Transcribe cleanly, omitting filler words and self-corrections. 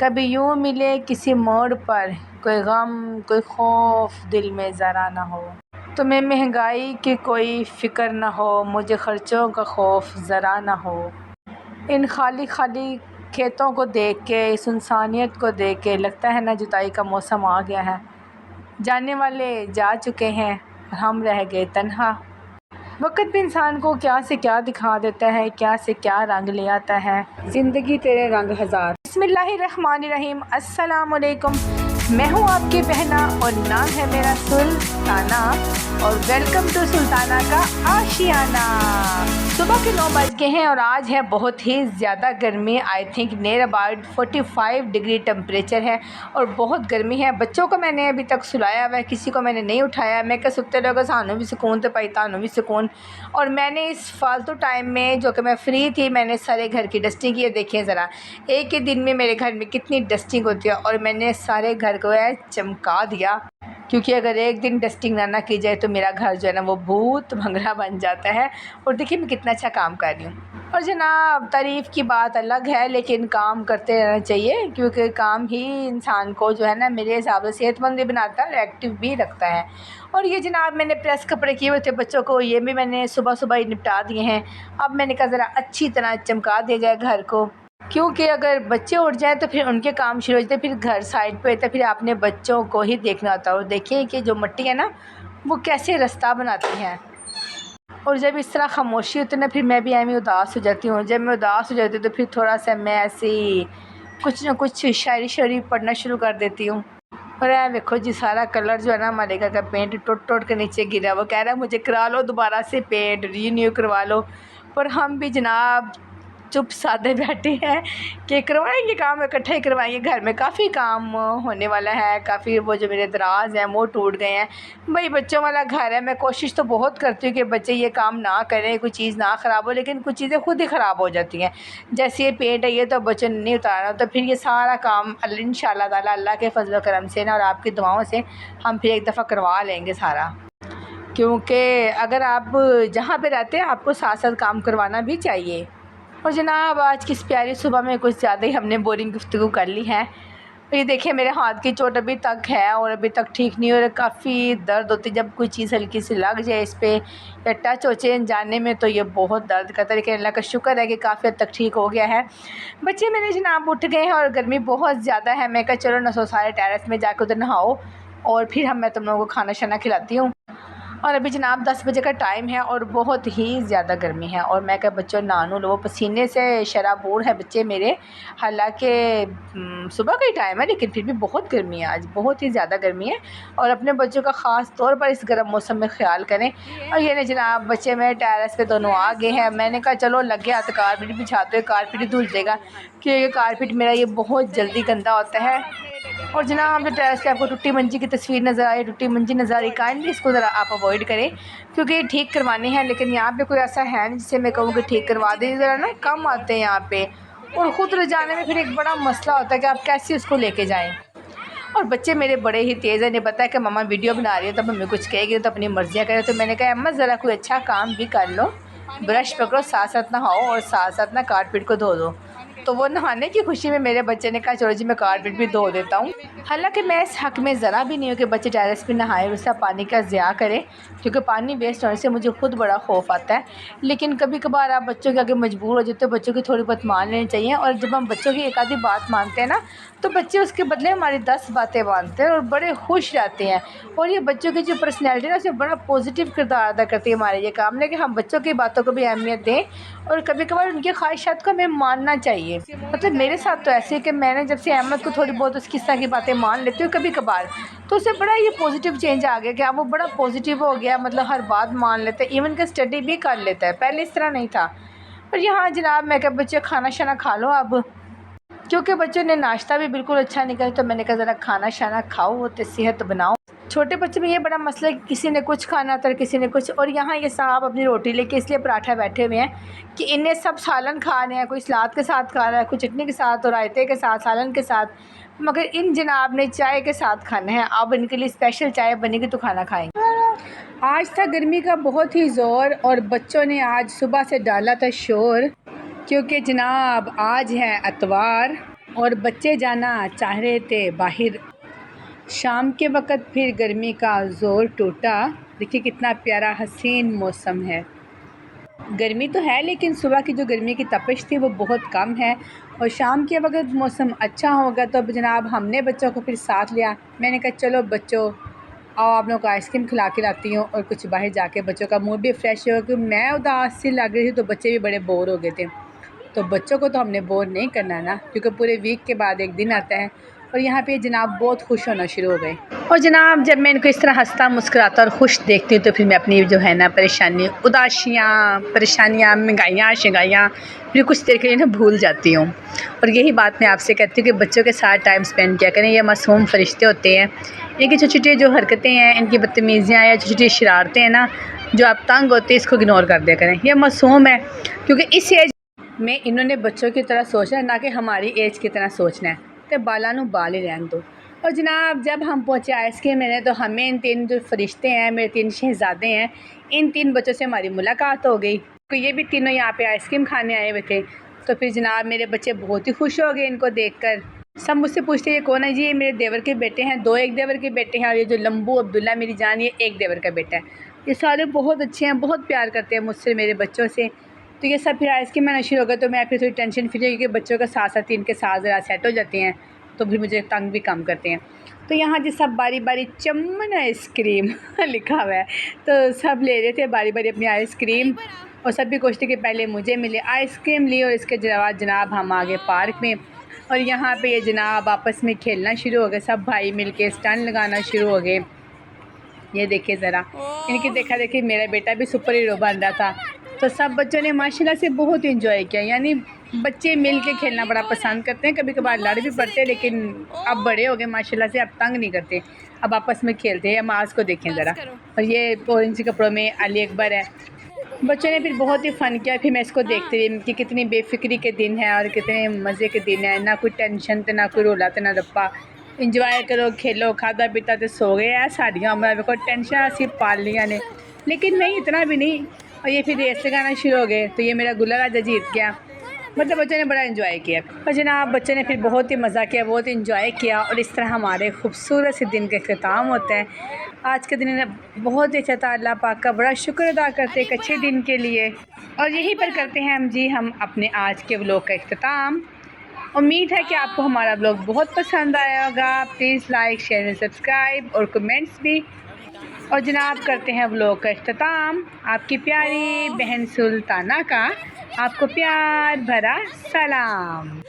कभी यूँ मिले किसी मोड़ पर, कोई गम कोई खौफ दिल में ज़रा ना हो। तुम्हें महंगाई की कोई फ़िक्र ना हो, मुझे खर्चों का खौफ ज़रा ना हो। इन खाली खाली खेतों को देख के, इस इंसानियत को देख के लगता है ना जुताई का मौसम आ गया है। जाने वाले जा चुके हैं और हम रह गए तन्हा। वक्त भी इंसान को क्या से क्या दिखा देता है, क्या से क्या रंग ले आता है। ज़िंदगी तेरे रंग हज़ार। बिस्मिल्लाहिर्रहमानिर्रहीम। अस्सलाम वालेकुम। मैं हूँ आपकी बहना और नाम है मेरा सुल्ताना और वेलकम टू सुल्ताना का आशियाना। सुबह के 9 बज गए हैं और आज है बहुत ही ज़्यादा गर्मी। I think near about 45 degree temperature है और बहुत गर्मी है। बच्चों को मैंने अभी तक सुलाया हुआ है, किसी को मैंने नहीं उठाया। मैं क्या सुते रहोगे, सानू भी सुकून तो पाई, तानू भी सुकून। और मैंने इस फालतू टाइम में जो कि मैं फ्री थी, मैंने सारे घर की डस्टिंग की है। देखिए ज़रा, एक ही दिन में मेरे घर में कितनी डस्टिंग होती है और मैंने सारे घर को है चमका दिया, क्योंकि अगर एक दिन डस्टिंग ना की जाए तो मेरा घर जो है ना वो भूत भंगड़ा बन जाता है। और देखिए मैं कितना अच्छा काम कर रही हूँ। और जनाब, तारीफ़ की बात अलग है लेकिन काम करते रहना चाहिए, क्योंकि काम ही इंसान को जो है ना मेरे हिसाब से सेहतमंद भी बनाता है और एक्टिव भी रखता है। और ये जनाब मैंने प्रेस कपड़े किए हुए थे बच्चों को, ये भी मैंने सुबह सुबह ही निपटा दिए हैं। अब मैंने कहा ज़रा अच्छी तरह चमका दिया जाए घर को, क्योंकि अगर बच्चे उठ जाए तो फिर उनके काम शुरू हो जाते, फिर घर साइड पे होता है, फिर आपने बच्चों को ही देखना होता है। और देखिए कि जो मिट्टी है ना वो कैसे रास्ता बनाती है। और जब इस तरह खामोशी होती है ना, फिर मैं भी ऐਵੇਂ उदास हो जाती हूँ। जब मैं उदास हो जाती हूँ तो फिर थोड़ा सा मैं ऐसी कुछ ना कुछ शायरी पढ़ना शुरू कर देती हूँ। और यार देखो जी, सारा कलर जो है ना हमारे घर का पेंट टूट टूट के नीचे गिरा। वो कह रहा है मुझे करा लो दोबारा से पेंट, रीन्यू करवा लो। पर हम भी जनाब चुप साधे बैठे हैं कि करवाएंगे काम, इकट्ठे ही करवाएंगे। घर में काफ़ी काम होने वाला है, काफ़ी वो जो मेरे दराज हैं वो टूट गए हैं। भाई बच्चों वाला घर है, मैं कोशिश तो बहुत करती हूँ कि बच्चे ये काम ना करें, कोई चीज़ ना ख़राब हो, लेकिन कुछ चीज़ें खुद ही ख़राब हो जाती हैं। जैसे ये पेंट है, ये तो बच्चों ने नहीं उतारा, तो फिर ये सारा काम इंशाअल्लाह ताला अल्लाह के फजल करम से ना और आपकी दुआओं से हम फिर एक दफ़ा करवा लेंगे सारा। क्योंकि अगर आप जहाँ पे रहते हैं आपको साथ साथ काम करवाना भी चाहिए। और जनाब आज की इस प्यारी सुबह में कुछ ज़्यादा ही हमने बोरिंग गुफ्तगू कर ली है। ये देखिए मेरे हाथ की चोट अभी तक है और अभी तक ठीक नहीं हो रहा। काफ़ी दर्द होती है जब कोई चीज़ हल्की सी लग जाए इस पर या टच हो जाए जाने में, तो ये बहुत दर्द करता है। लेकिन अल्लाह का शुक्र है कि काफ़ी हद तक ठीक हो गया है। बच्चे मेरे जनाब उठ गए हैं और गर्मी बहुत ज़्यादा है। मैं कहा चलो नसो सारे टेरेस में जाकर उधर नहाओ और फिर मैं तुम लोगों को खाना शाना खिलाती हूँ। और अभी जनाब 10 बजे का टाइम है और बहुत ही ज़्यादा गर्मी है। और मैं क्या बच्चों नानू लो पसीने से शराबूर है बच्चे मेरे। हालांकि सुबह का ही टाइम है लेकिन फिर भी बहुत गर्मी है, आज बहुत ही ज़्यादा गर्मी है। और अपने बच्चों का ख़ास तौर पर इस गर्म मौसम में ख्याल करें। और ये नहीं जनाब बच्चे मेरे टेरेस पे दोनों आ गए हैं। मैंने कहा चलो लग गया तो कारपेट बिछाते हुए कारपेट ही धुल जाएगा, क्योंकि कारपेट मेरा ये बहुत जल्दी गंदा होता है। और जनाब जो टेरेस पे आपको टूटी मंजी की तस्वीर नज़र आई, टूटी मंजी नज़र आ रही, काइंडली इसको ज़रा आप अवॉइड करें क्योंकि ठीक करवाने हैं। लेकिन यहाँ पे कोई ऐसा है नहीं जिससे मैं कहूँ कि ठीक करवा दें, ज़रा ना कम आते हैं यहाँ पे। और ख़ुद ले जाने में फिर एक बड़ा मसला होता है कि आप कैसे उसको लेके जाएँ। और बच्चे मेरे बड़े ही तेज़ हैं, नहीं पता है कि मम्मा वीडियो बना रही है तो मम्मी कुछ कहेगी तो अपनी मर्जियाँ करें। तो मैंने कहा अम्मा ज़रा कोई अच्छा काम भी कर लो, ब्रश पकड़ो, साथ साथ नहाओ और साथ साथ ना कारपेट को धो दो। तो वो नहाने की खुशी में मेरे बच्चे ने कहा चलो जी मैं कारपेट भी धो देता हूँ। हालांकि मैं इस हक़ में ज़रा भी नहीं हूँ कि बच्चे टेरेस पे नहाए, उसका पानी का ज़िया करें, क्योंकि पानी वेस्ट होने से मुझे खुद बड़ा खौफ आता है। लेकिन कभी कभार आप बच्चों के आगे मजबूर हो जाते हो, बच्चों की थोड़ी बहुत मान लेनी चाहिए। और जब हम बच्चों की एक आधी बात मानते हैं ना तो बच्चे उसके बदले हमारी 10 बातें मानते हैं और बड़े खुश रहते हैं। और ये बच्चों की जो पर्सनैलिटी है ना उसमें बड़ा पॉजिटिव किरदार अदा करती है हमारे ये काम ने, कि हम बच्चों की बातों को भी अहमियत दें और कभी कभार उनकी ख्वाहिशात को हमें मानना चाहिए। मतलब मेरे साथ तो ऐसे है कि मैंने जब से अहमद को थोड़ी बहुत उसकी तरह की बातें मान लेती हूँ कभी कभार, तो उससे बड़ा ये पॉजिटिव चेंज आ गया कि अब वो बड़ा पॉजिटिव हो गया। मतलब हर बात मान लेता है, इवन का स्टडी भी कर लेता है, पहले इस तरह नहीं था। पर यहाँ जनाब मैं क्या बच्चे खाना शाना खा लो अब, क्योंकि बच्चों ने नाश्ता भी बिल्कुल अच्छा नहीं किया। तो मैंने कहा ज़रा खाना शाना खाओ तो सेहत बनाओ। छोटे बच्चे में ये बड़ा मसला है कि किसी ने कुछ खाना था किसी ने कुछ। और यहाँ ये साहब अपनी रोटी लेके इसलिए पराठा बैठे हुए हैं कि इन्हें सब सालन खा रहे हैं, कोई सलाद के साथ खा रहा है, कोई चटनी के साथ और रायते के साथ, सालन के साथ, मगर इन जनाब ने चाय के साथ खाना है। अब इनके लिए स्पेशल चाय बनेगी तो खाना खाएंगे। आज था गर्मी का बहुत ही ज़ोर और बच्चों ने आज सुबह से डाला था शोर, क्योंकि जनाब आज है इतवार और बच्चे जाना चाह रहे थे बाहर। शाम के वक़्त फिर गर्मी का ज़ोर टूटा। देखिए कितना प्यारा हसीन मौसम है। गर्मी तो है लेकिन सुबह की जो गर्मी की तपिश थी वो बहुत कम है। और शाम के वक़्त मौसम अच्छा होगा तो अब जनाब हमने बच्चों को फिर साथ लिया। मैंने कहा चलो बच्चों आओ आप लोग को आइसक्रीम खिला के लाती हूँ और कुछ बाहर जाके बच्चों का मूड भी फ्रेश हो, क्योंकि मैं उदास सी लग रही थी तो बच्चे भी बड़े बोर हो गए थे। तो बच्चों को तो हमने बोर नहीं करना ना, क्योंकि पूरे वीक के बाद एक दिन आता है। और यहाँ पे जनाब बहुत खुश होना शुरू हो गए। और जनाब जब मैं इनको इस तरह हंसता मुस्कुराता और खुश देखती हूँ तो फिर मैं अपनी जो है ना परेशानी, उदासियाँ, परेशानियाँ, महंगाइयाँ शंगाइयाँ फिर कुछ देर के लिए ना भूल जाती हूँ। और यही बात मैं आपसे कहती हूँ कि बच्चों के साथ टाइम स्पेंड किया करें। ये मासूम फरिश्ते होते हैं। इनकी छोटी छोटी जो हरकतें हैं, इनकी बदतमीज़ियाँ या छोटी छोटी शरारतें हैं ना, जो आप तंग होते हैं, इसको इग्नोर कर दिया करें। ये मासूम है, क्योंकि इस एज में इन्होंने बच्चों की तरह सोचना है, ना कि हमारी एज की तरह सोचना है। तो बाला नू बाल ही रहने दो। और जनाब जब हम पहुँचे आइसक्रीम लेने तो हमें इन 3 जो फरिश्ते हैं, मेरे 3 शहज़ादे हैं, इन 3 बच्चों से हमारी मुलाकात हो गई। तो ये भी तीनों यहाँ पे आइसक्रीम खाने आए हुए थे। तो फिर जनाब मेरे बच्चे बहुत ही खुश हो गए इनको देखकर। सब मुझसे पूछते ये कौन है जी? ये मेरे देवर के बेटे हैं, 2 एक देवर के बेटे हैं, और ये जो लंबू अब्दुल्ला मेरी जान, ये एक देवर का बेटा है। ये सारे बहुत अच्छे हैं, बहुत प्यार करते हैं मुझसे, मेरे बच्चों से। तो ये सब फिर आइसक्रीम आना शुरू हो गया। तो मैं फिर थोड़ी टेंशन फ्री हुई कि बच्चों के साथ साथ इनके साथ ज़रा सेट हो जाते हैं, तो फिर मुझे तंग भी कम करते हैं। तो यहाँ जी सब बारी बारी चमन आइसक्रीम लिखा हुआ है, तो सब ले रहे थे बारी बारी अपनी आइसक्रीम। और सब भी कोशिश थी कि पहले मुझे मिले। आइसक्रीम ली और इसके जनाब हम आ गए पार्क में। और यहाँ पे ये जनाब आपस में खेलना शुरू हो गए। सब भाई मिलके स्टंट लगाना शुरू हो गए। ये देखिए ज़रा इनकी देखा देखी मेरा बेटा भी सुपर हीरो बन रहा था। तो सब बच्चों ने माशाल्लाह से बहुत इंजॉय किया। यानी बच्चे मिल के खेलना बड़ा पसंद करते हैं। कभी कभार लड़ भी पड़ते हैं, लेकिन अब बड़े हो गए माशाल्लाह से, अब तंग नहीं करते, अब आपस में खेलते हैं। माज को देखें ज़रा। और ये ऑरेंज कपड़ों में अली अकबर है। बच्चों ने फिर बहुत ही फ़न किया। फिर मैं इसको देखते रही कि कितनी बेफिक्री के दिन है और कितने मज़े के दिन है। ना कोई टेंशन तो ना कोई रोला तो ना रप्पा। इंजॉय करो, खेलो, खादा पीता तो सो गए है। साड़ियाँ उम्र देखो टेंशन असी पाल लिया ने, लेकिन नहीं इतना भी नहीं। और ये फिर रेस लगाना शुरू हो गए। तो ये मेरा गुल्ला राजा जीत गया। मतलब बच्चों ने बड़ा इन्जॉय किया। और जनाब बच्चों ने फिर बहुत ही मज़ा किया, बहुत इन्जॉय किया। और इस तरह हमारे खूबसूरत से दिन का अख्ताम होता है। आज के दिन बहुत ही अच्छा था। अल्लाह पाक का बड़ा शुक्र अदा करते एक अच्छे दिन के लिए। और यहीं पर करते हैं हम अपने आज के व्लॉग का अख्ताम। उम्मीद है कि आपको हमारा व्लॉग बहुत पसंद आया होगा। Please like share and subscribe और कमेंट्स भी। और जनाब करते हैं व्लॉग का अख्ताम आपकी प्यारी बहन सुल्ताना का। आपको प्यार भरा सलाम।